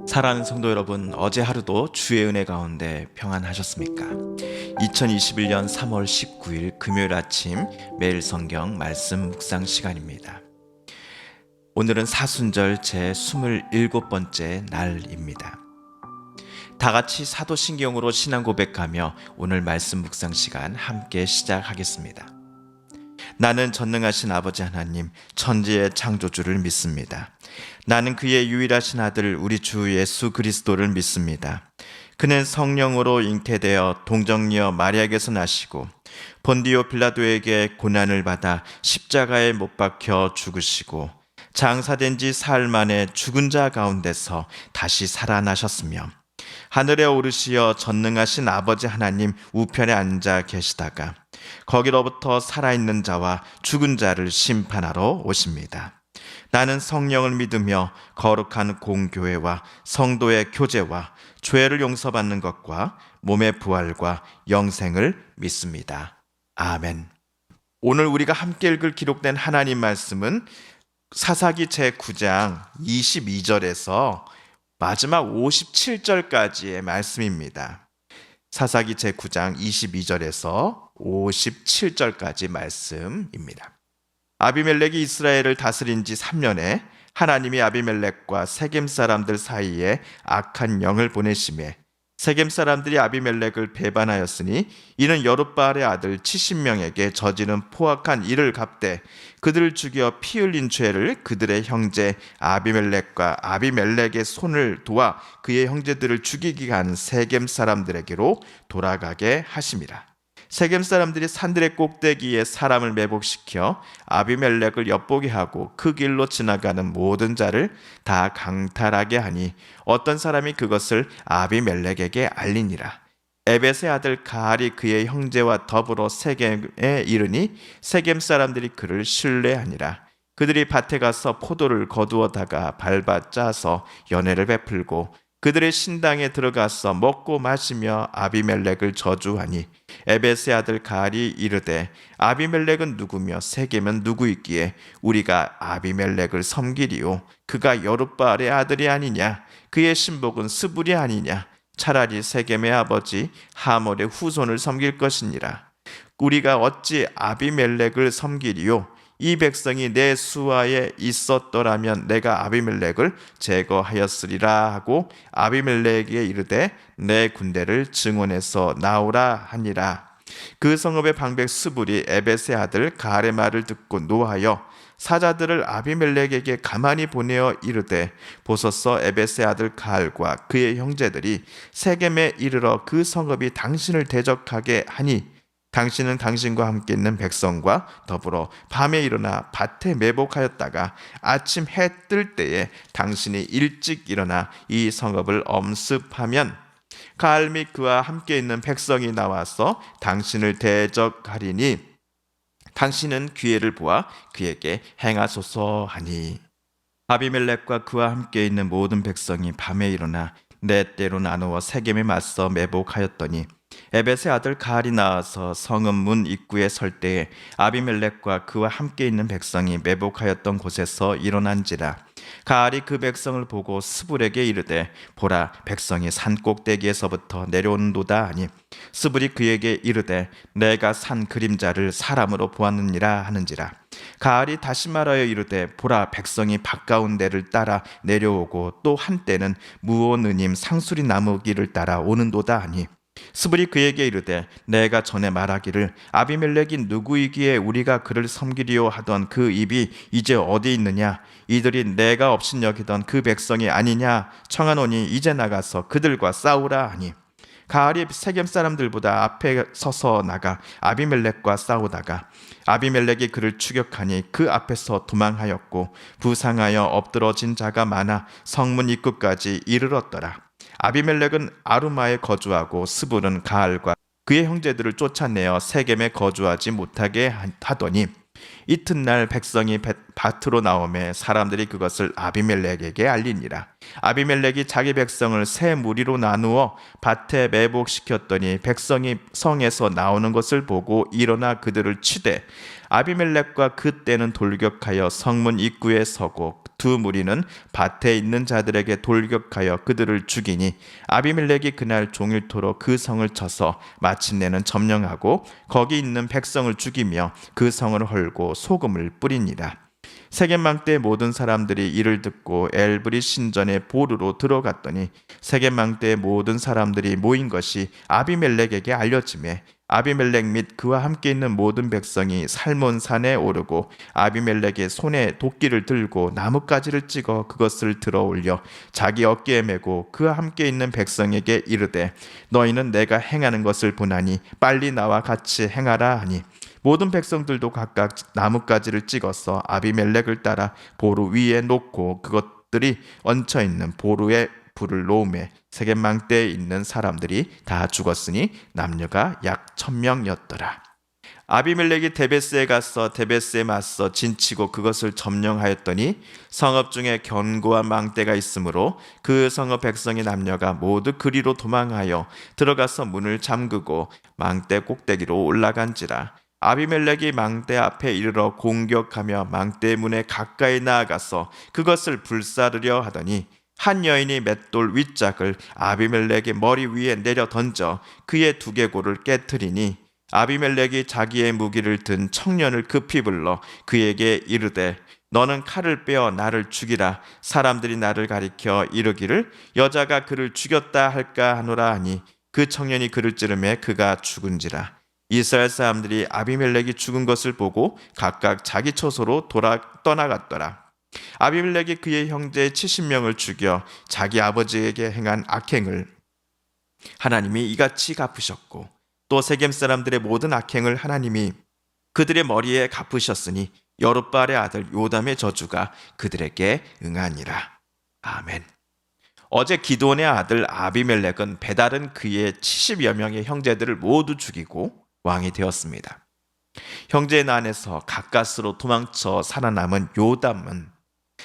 사랑하는 성도 여러분, 어제 하루도 주의 은혜 가운데 평안하셨습니까? 2021년 3월 19일 금요일 아침 매일 성경 말씀 묵상 시간입니다. 오늘은 사순절 제 27번째 날입니다. 다 같이 사도신경으로 신앙 고백하며 오늘 말씀 묵상 시간 함께 시작하겠습니다. 나는 전능하신 아버지 하나님, 천지의 창조주를 믿습니다. 나는 그의 유일하신 아들 우리 주 예수 그리스도를 믿습니다. 그는 성령으로 잉태되어 동정녀 마리아에게서 나시고 본디오 빌라도에게 고난을 받아 십자가에 못 박혀 죽으시고 장사된 지 사흘 만에 죽은 자 가운데서 다시 살아나셨으며 하늘에 오르시어 전능하신 아버지 하나님 우편에 앉아 계시다가 거기로부터 살아있는 자와 죽은 자를 심판하러 오십니다. 나는 성령을 믿으며 거룩한 공교회와 성도의 교제와 죄를 용서받는 것과 몸의 부활과 영생을 믿습니다. 아멘. 오늘 우리가 함께 읽을 기록된 하나님 말씀은 사사기 제9장 22절에서 마지막 57절까지의 말씀입니다. 사사기 제9장 22절에서 57절까지 말씀입니다. 아비멜렉이 이스라엘을 다스린 지 3년에 하나님이 아비멜렉과 세겜 사람들 사이에 악한 영을 보내심에 세겜 사람들이 아비멜렉을 배반하였으니 이는 여룻바알의 아들 70명에게 저지른 포악한 일을 갚되 그들을 죽여 피 흘린 죄를 그들의 형제 아비멜렉과 아비멜렉의 손을 도와 그의 형제들을 죽이게 한 세겜 사람들에게로 돌아가게 하심이라. 세겜 사람들이 산들의 꼭대기에 사람을 매복시켜 아비멜렉을 엿보게 하고 그 길로 지나가는 모든 자를 다 강탈하게 하니 어떤 사람이 그것을 아비멜렉에게 알리니라. 에벳의 아들 가알이 그의 형제와 더불어 세겜에 이르니 세겜 사람들이 그를 신뢰하니라. 그들이 밭에 가서 포도를 거두어다가 밟아 짜서 연회를 베풀고 그들의 신당에 들어가서 먹고 마시며 아비멜렉을 저주하니 에벳의 아들 가알이 이르되 아비멜렉은 누구며 세겜은 누구이기에 우리가 아비멜렉을 섬기리요 그가 여룻바알의 아들이 아니냐 그의 신복은 스불이 아니냐 차라리 세겜의 아버지 하몰의 후손을 섬길 것이니라. 우리가 어찌 아비멜렉을 섬기리요 이 백성이 내 수하에 있었더라면 내가 아비멜렉을 제거하였으리라 하고 아비멜렉에게 이르되 내 군대를 증원해서 나오라 하니라. 그 성읍의 방백 스불이 에벳의 아들 가알의 말을 듣고 노하여 사자들을 아비멜렉에게 가만히 보내어 이르되 보소서 에벳의 아들 가알과 그의 형제들이 세겜에 이르러 그 성읍이 당신을 대적하게 하니 당신은 당신과 함께 있는 백성과 더불어 밤에 일어나 밭에 매복하였다가 아침 해 뜰 때에 당신이 일찍 일어나 이 성읍을 엄습하면 가알 및 그와 함께 있는 백성이 나와서 당신을 대적하리니 당신은 기회를 보아 그에게 행하소서 하니 아비멜렉과 그와 함께 있는 모든 백성이 밤에 일어나 네 때로 나누어 세겜에 맞서 매복하였더니 에벳의 아들 가알이 나와서 성읍 문 입구에 설 때에 아비멜렉과 그와 함께 있는 백성이 매복하였던 곳에서 일어난지라. 가알이 그 백성을 보고 스불에게 이르되 보라 백성이 산 꼭대기에서부터 내려오는도다 하니 스불이 그에게 이르되 내가 산 그림자를 사람으로 보았느니라 하는지라. 가알이 다시 말하여 이르되 보라 백성이 바가운데를 따라 내려오고 또 한때는 무오느님 상수리 나무 길을 따라 오는도다 하니 스불이 그에게 이르되 내가 전에 말하기를 아비멜렉이 누구이기에 우리가 그를 섬기리요 하던 그 입이 이제 어디 있느냐 이들이 내가 업신여기던 그 백성이 아니냐 청하노니 이제 나가서 그들과 싸우라 하니 가알이 세겜 사람들보다 앞에 서서 나가 아비멜렉과 싸우다가 아비멜렉이 그를 추격하니 그 앞에서 도망하였고 부상하여 엎드러진 자가 많아 성문 입구까지 이르렀더라. 아비멜렉은 아루마에 거주하고 스불은 가알과 그의 형제들을 쫓아내어 세겜에 거주하지 못하게 하더니 이튿날 백성이 밭으로 나오매 사람들이 그것을 아비멜렉에게 알리니라. 아비멜렉이 자기 백성을 세 무리로 나누어 밭에 매복시켰더니 백성이 성에서 나오는 것을 보고 일어나 그들을 치되 아비멜렉과 그때는 돌격하여 성문 입구에 서고 두 무리는 밭에 있는 자들에게 돌격하여 그들을 죽이니 아비멜렉이 그날 종일토록 그 성을 쳐서 마침내는 점령하고 거기 있는 백성을 죽이며 그 성을 헐고 소금을 뿌리니라. 세겜망 때 모든 사람들이 이를 듣고 엘브리 신전의 보루로 들어갔더니 세겜망 때 모든 사람들이 모인 것이 아비멜렉에게 알려지매 아비멜렉 및 그와 함께 있는 모든 백성이 살몬산에 오르고 아비멜렉의 손에 도끼를 들고 나뭇가지를 찍어 그것을 들어 올려 자기 어깨에 메고 그와 함께 있는 백성에게 이르되 너희는 내가 행하는 것을 보나니 빨리 나와 같이 행하라 하니 모든 백성들도 각각 나뭇가지를 찍어서 아비멜렉을 따라 보루 위에 놓고 그것들이 얹혀 있는 보루에 불을 놓음에 세겜망 떼에 있는 사람들이 다 죽었으니 남녀가 약 1000명이었더라. 아비멜렉이 데베스에 가서 데베스에 맞서 진치고 그것을 점령하였더니 성읍 중에 견고한 망대가 있으므로 그 성읍 백성의 남녀가 모두 그리로 도망하여 들어가서 문을 잠그고 망대 꼭대기로 올라간지라. 아비멜렉이 망대 앞에 이르러 공격하며 망대 문에 가까이 나아가서 그것을 불사르려 하더니 한 여인이 맷돌 윗짝을 아비멜렉의 머리 위에 내려 던져 그의 두개골을 깨트리니 아비멜렉이 자기의 무기를 든 청년을 급히 불러 그에게 이르되 너는 칼을 빼어 나를 죽이라. 사람들이 나를 가리켜 이르기를 여자가 그를 죽였다 할까 하노라 하니 그 청년이 그를 찌르매 그가 죽은지라. 이스라엘 사람들이 아비멜렉이 죽은 것을 보고 각각 자기 처소로 떠나갔더라. 아비멜렉이 그의 형제 70명을 죽여 자기 아버지에게 행한 악행을 하나님이 이같이 갚으셨고 또 세겜 사람들의 모든 악행을 하나님이 그들의 머리에 갚으셨으니 여룻바알의 아들 요담의 저주가 그들에게 응하니라. 아멘. 어제 기드온의 아들 아비멜렉은 배다른 그의 70여 명의 형제들을 모두 죽이고 왕이 되었습니다. 형제의 난에서 가까스로 도망쳐 살아남은 요담은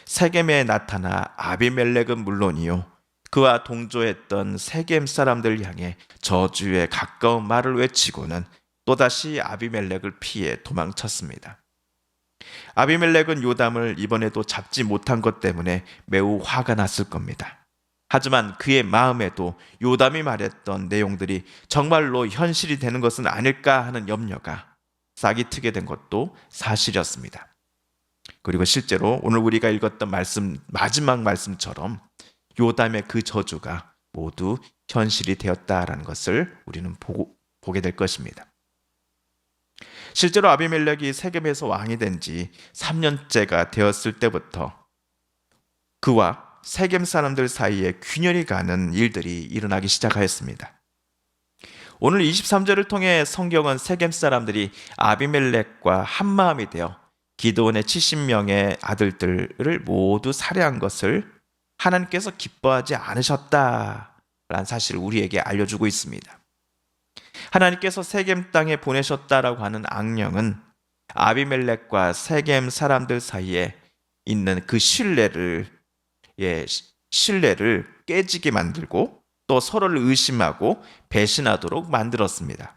세겜에 나타나 아비멜렉은 물론이요 그와 동조했던 세겜 사람들 향해 저주에 가까운 말을 외치고는 또다시 아비멜렉을 피해 도망쳤습니다. 아비멜렉은 요담을 이번에도 잡지 못한 것 때문에 매우 화가 났을 겁니다. 하지만 그의 마음에도 요담이 말했던 내용들이 정말로 현실이 되는 것은 아닐까 하는 염려가 싹이 트게 된 것도 사실이었습니다. 그리고 실제로 오늘 우리가 읽었던 말씀, 마지막 말씀처럼 요담의 그 저주가 모두 현실이 되었다라는 것을 우리는 보게 될 것입니다. 실제로 아비멜렉이 세겜에서 왕이 된 지 3년째가 되었을 때부터 그와 세겜 사람들 사이에 균열이 가는 일들이 일어나기 시작하였습니다. 오늘 23절을 통해 성경은 세겜 사람들이 아비멜렉과 한마음이 되어 기드온의 70명의 아들들을 모두 살해한 것을 하나님께서 기뻐하지 않으셨다라는 사실을 우리에게 알려주고 있습니다. 하나님께서 세겜 땅에 보내셨다라고 하는 악령은 아비멜렉과 세겜 사람들 사이에 있는 그 신뢰를 깨지게 만들고 또 서로를 의심하고 배신하도록 만들었습니다.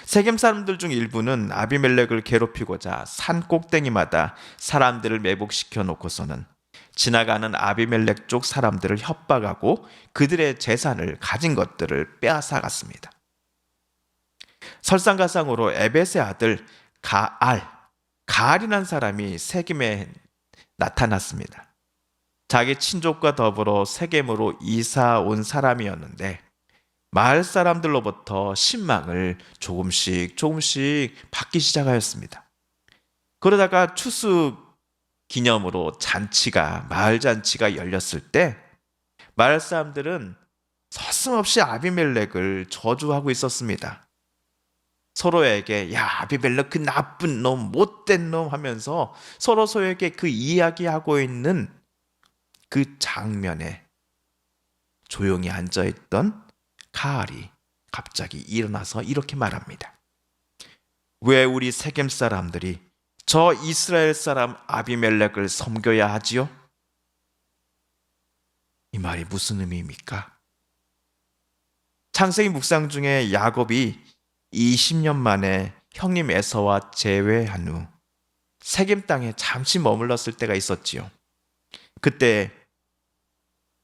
세겜 사람들 중 일부는 아비멜렉을 괴롭히고자 산 꼭대기마다 사람들을 매복시켜 놓고서는 지나가는 아비멜렉 쪽 사람들을 협박하고 그들의 재산을 가진 것들을 빼앗아갔습니다. 설상가상으로 에벳의 아들 가알이라는 사람이 세겜에 나타났습니다. 자기 친족과 더불어 세겜으로 이사 온 사람이었는데 마을 사람들로부터 신망을 조금씩 받기 시작하였습니다. 그러다가 추수 기념으로 마을 잔치가 열렸을 때 마을 사람들은 서슴없이 아비멜렉을 저주하고 있었습니다. 서로에게 야 아비멜렉 그 나쁜 놈 못된 놈 하면서 서로에게 그 이야기하고 있는 그 장면에 조용히 앉아있던 가알이 갑자기 일어나서 이렇게 말합니다. 왜 우리 세겜 사람들이 저 이스라엘 사람 아비멜렉을 섬겨야 하지요? 이 말이 무슨 의미입니까? 창세기 묵상 중에 야곱이 20년 만에 형님 에서와 재회한 후 세겜 땅에 잠시 머물렀을 때가 있었지요. 그때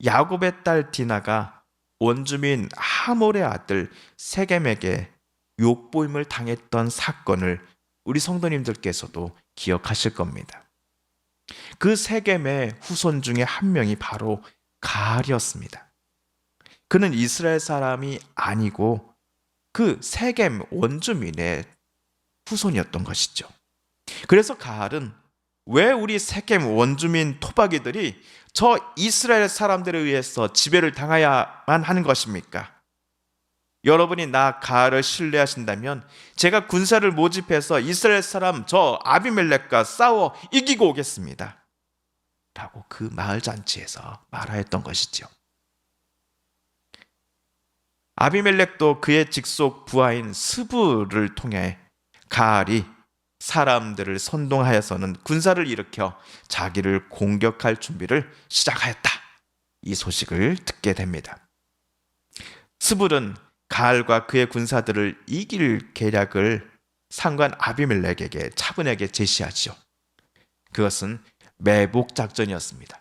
야곱의 딸 디나가 원주민 하몰의 아들 세겜에게 욕보임을 당했던 사건을 우리 성도님들께서도 기억하실 겁니다. 그 세겜의 후손 중에 한 명이 바로 가알이었습니다. 그는 이스라엘 사람이 아니고 그 세겜 원주민의 후손이었던 것이죠. 그래서 가알은 왜 우리 세겜 원주민 토박이들이 저 이스라엘 사람들에 의해서 지배를 당해야만 하는 것입니까? 여러분이 나 가알을 신뢰하신다면 제가 군사를 모집해서 이스라엘 사람 저 아비멜렉과 싸워 이기고 오겠습니다. 라고 그 마을 잔치에서 말하였던 것이죠. 아비멜렉도 그의 직속 부하인 스브를 통해 가알이 사람들을 선동하여서는 군사를 일으켜 자기를 공격할 준비를 시작하였다. 이 소식을 듣게 됩니다. 스불은 가알과 그의 군사들을 이길 계략을 상관 아비멜렉에게 차분하게 제시하지요. 그것은 매복 작전이었습니다.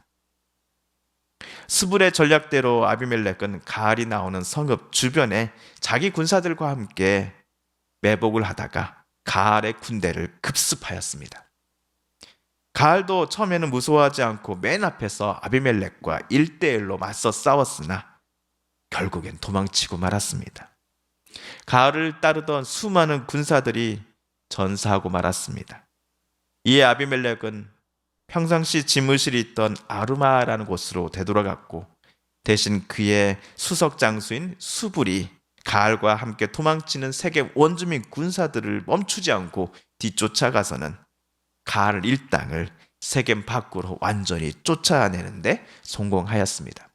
스불의 전략대로 아비멜렉은 가알이 나오는 성읍 주변에 자기 군사들과 함께 매복을 하다가 가알의 군대를 급습하였습니다. 가알도 처음에는 무서워하지 않고 맨 앞에서 아비멜렉과 1대1로 맞서 싸웠으나 결국엔 도망치고 말았습니다. 가알을 따르던 수많은 군사들이 전사하고 말았습니다. 이에 아비멜렉은 평상시 집무실이 있던 아루마라는 곳으로 되돌아갔고 대신 그의 수석 장수인 수불이 가알과 함께 도망치는 세겜 원주민 군사들을 멈추지 않고 뒤쫓아가서는 가알 일당을 세겜 밖으로 완전히 쫓아내는데 성공하였습니다.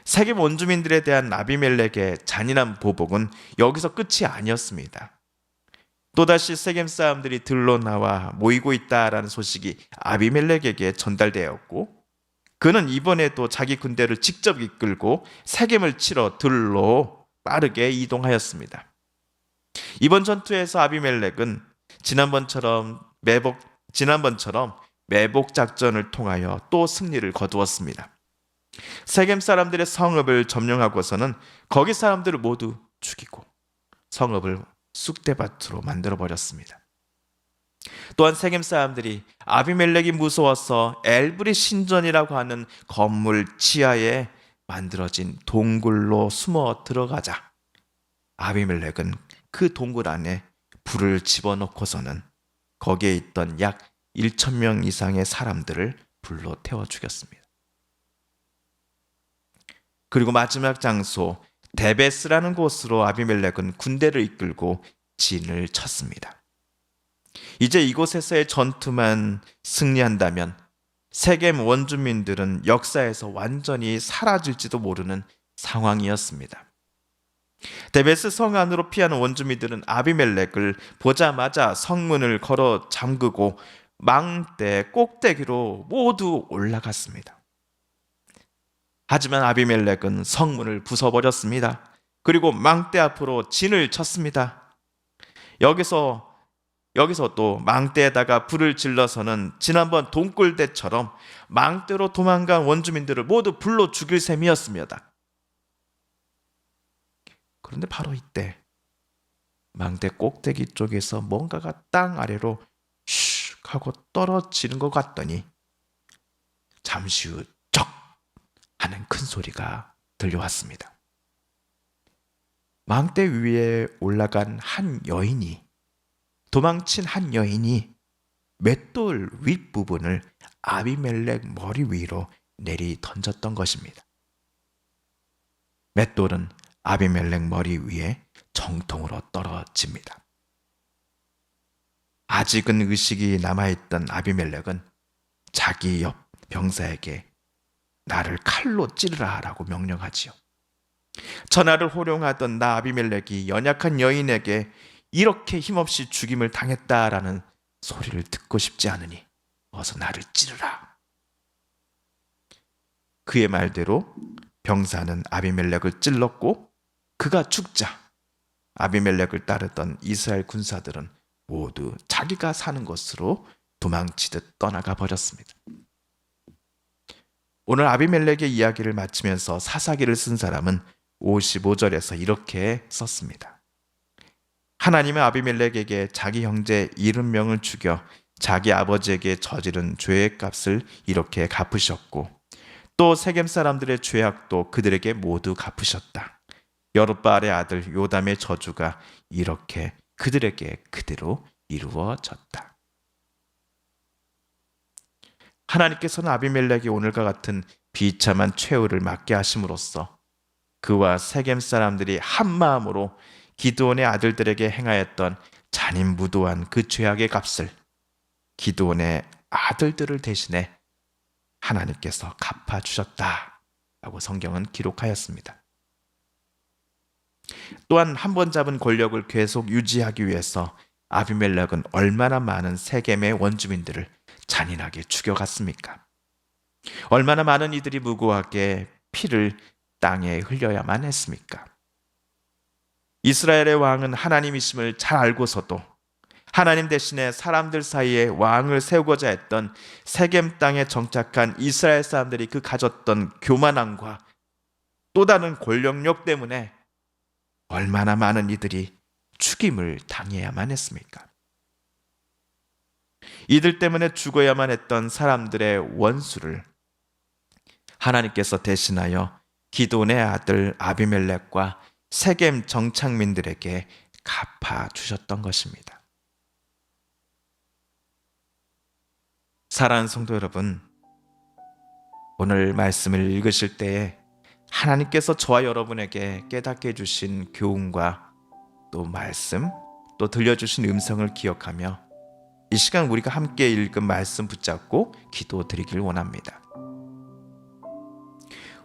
세겜 원주민들에 대한 아비멜렉의 잔인한 보복은 여기서 끝이 아니었습니다. 또다시 세겜 사람들이 들러 나와 모이고 있다라는 소식이 아비멜렉에게 전달되었고 그는 이번에도 자기 군대를 직접 이끌고 세겜을 치러 들로 빠르게 이동하였습니다. 이번 전투에서 아비멜렉은 지난번처럼 매복 작전을 통하여 또 승리를 거두었습니다. 세겜 사람들의 성읍을 점령하고서는 거기 사람들을 모두 죽이고 성읍을 쑥대밭으로 만들어버렸습니다. 또한 세겜 사람들이 아비멜렉이 무서워서 엘브리 신전이라고 하는 건물 지하에 만들어진 동굴로 숨어 들어가자 아비멜렉은 그 동굴 안에 불을 집어넣고서는 거기에 있던 약 1,000명 이상의 사람들을 불로 태워 죽였습니다. 그리고 마지막 장소 데베스라는 곳으로 아비멜렉은 군대를 이끌고 진을 쳤습니다. 이제 이곳에서의 전투만 승리한다면 세겜 원주민들은 역사에서 완전히 사라질지도 모르는 상황이었습니다. 데베스 성 안으로 피하는 원주민들은 아비멜렉을 보자마자 성문을 걸어 잠그고 망대 꼭대기로 모두 올라갔습니다. 하지만 아비멜렉은 성문을 부숴버렸습니다. 그리고 망대 앞으로 진을 쳤습니다. 여기서 또 망대에다가 불을 질러서는 지난번 동굴대처럼 망대로 도망간 원주민들을 모두 불로 죽일 셈이었습니다. 그런데 바로 이때 망대 꼭대기 쪽에서 뭔가가 땅 아래로 슉 하고 떨어지는 것 같더니 잠시 후 쩍 하는 큰 소리가 들려왔습니다. 망대 위에 올라간 도망친 한 여인이 맷돌 윗부분을 아비멜렉 머리 위로 내리 던졌던 것입니다. 맷돌은 아비멜렉 머리 위에 정통으로 떨어집니다. 아직은 의식이 남아있던 아비멜렉은 자기 옆 병사에게 나를 칼로 찌르라 라고 명령하지요. 천하를 호령하던 나 아비멜렉이 연약한 여인에게 이렇게 힘없이 죽임을 당했다라는 소리를 듣고 싶지 않으니 어서 나를 찌르라. 그의 말대로 병사는 아비멜렉을 찔렀고 그가 죽자 아비멜렉을 따르던 이스라엘 군사들은 모두 자기가 사는 곳으로 도망치듯 떠나가 버렸습니다. 오늘 아비멜렉의 이야기를 마치면서 사사기를 쓴 사람은 55절에서 이렇게 썼습니다. 하나님은 아비멜렉에게 자기 형제 70명을 죽여 자기 아버지에게 저지른 죄의 값을 이렇게 갚으셨고 또 세겜 사람들의 죄악도 그들에게 모두 갚으셨다. 여룻바알의 아들 요담의 저주가 이렇게 그들에게 그대로 이루어졌다. 하나님께서는 아비멜렉이 오늘과 같은 비참한 최후를 맞게 하심으로써 그와 세겜 사람들이 한 마음으로 기드온의 아들들에게 행하였던 잔인무도한 그 죄악의 값을 기드온의 아들들을 대신해 하나님께서 갚아주셨다라고 성경은 기록하였습니다. 또한 한 번 잡은 권력을 계속 유지하기 위해서 아비멜렉은 얼마나 많은 세겜의 원주민들을 잔인하게 죽여갔습니까? 얼마나 많은 이들이 무고하게 피를 땅에 흘려야만 했습니까? 이스라엘의 왕은 하나님이심을 잘 알고서도 하나님 대신에 사람들 사이에 왕을 세우고자 했던 세겜 땅에 정착한 이스라엘 사람들이 그 가졌던 교만함과 또 다른 권력력 때문에 얼마나 많은 이들이 죽임을 당해야만 했습니까? 이들 때문에 죽어야만 했던 사람들의 원수를 하나님께서 대신하여 기드온의 아들 아비멜렉과 세겜 정착민들에게 갚아주셨던 것입니다. 사랑하는 성도 여러분, 오늘 말씀을 읽으실 때에 하나님께서 저와 여러분에게 깨닫게 해주신 교훈과 또 말씀, 또 들려주신 음성을 기억하며 이 시간 우리가 함께 읽은 말씀 붙잡고 기도드리길 원합니다.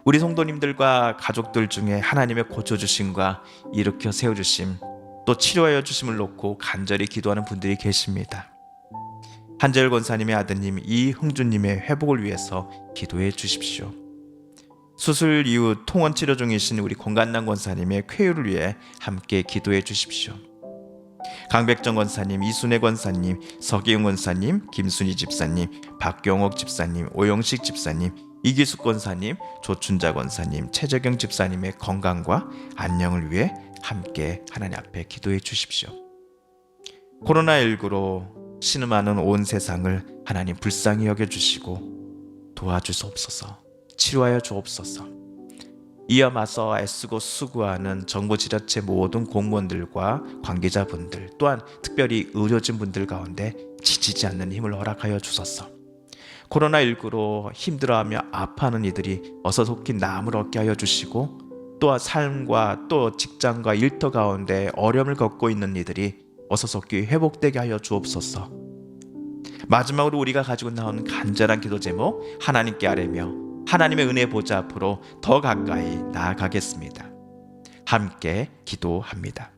우리 성도님들과 가족들 중에 하나님의 고쳐주심과 일으켜 세워주심, 또 치료하여 주심을 놓고 간절히 기도하는 분들이 계십니다. 한재열 권사님의 아드님 이흥주님의 회복을 위해서 기도해 주십시오. 수술 이후 통원 치료 중이신 우리 권간남 권사님의 쾌유를 위해 함께 기도해 주십시오. 강백정 권사님, 이순애 권사님, 서기웅 권사님, 김순희 집사님, 박경옥 집사님, 오영식 집사님, 이기숙 권사님, 조춘자 권사님, 최재경 집사님의 건강과 안녕을 위해 함께 하나님 앞에 기도해 주십시오. 코로나19로 신음하는 온 세상을 하나님 불쌍히 여겨주시고 도와주시옵소서, 치료하여 주옵소서. 이어 맞서 애쓰고 수고하는 정부 지자체 모든 공무원들과 관계자분들, 또한 특별히 의료진분들 가운데 지치지 않는 힘을 허락하여 주소서. 코로나19로 힘들어하며 아파하는 이들이 어서 속히 나음을 얻게 하여 주시고, 또한 삶과 또 직장과 일터 가운데 어려움을 겪고 있는 이들이 어서 속히 회복되게 하여 주옵소서. 마지막으로 우리가 가지고 나온 간절한 기도 제목 하나님께 아뢰며 하나님의 은혜 보좌 앞으로 더 가까이 나아가겠습니다. 함께 기도합니다.